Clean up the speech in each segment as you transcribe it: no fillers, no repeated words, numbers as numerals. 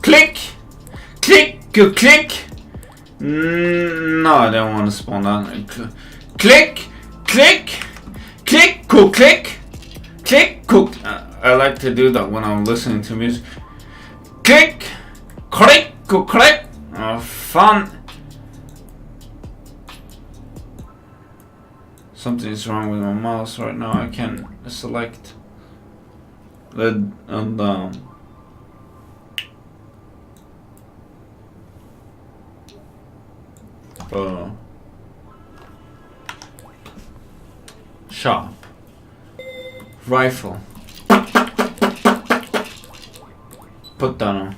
Click! Click! Click! No, I don't want to spawn that. Click! Click! Click! Cool! Click! Click! Cool! I like to do that when I'm listening to music. Click! Click! Cool! Click! Fun! Something's wrong with my mouse right now. I can't select the shop rifle. Put that on.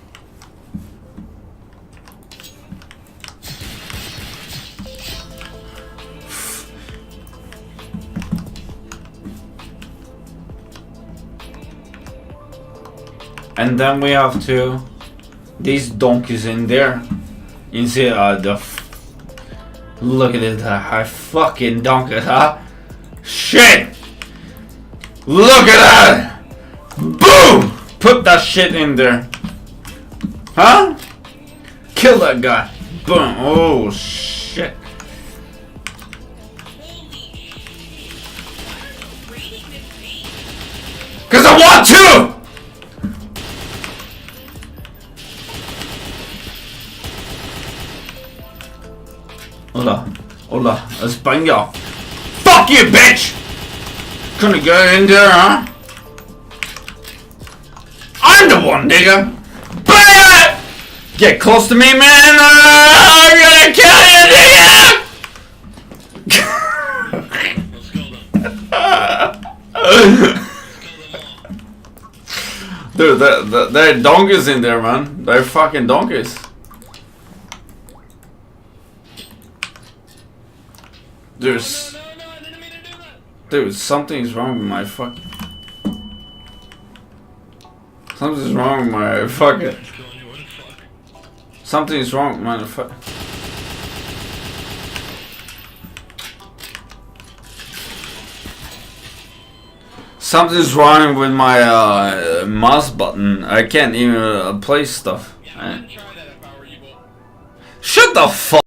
And then we have these donkeys in there. You see look at it, I fucking donkey, huh? Shit! Look at that! Boom! Put that shit in there. Huh? Kill that guy. Boom. Oh shit. Cause I want to! Hola, hola, Espanol. Fuck you, bitch! Couldn't get in there, huh? I'm the one, nigga! Bam! Get close to me, man! I'm gonna kill you, nigga! Dude, there are donkeys in there, man. They're fucking donkeys. Dude, something's wrong with my fucking. Something's wrong with my fucking. Something's wrong with my fucking. Something's wrong with my mouse button. I can't even play stuff. Shut the fuck.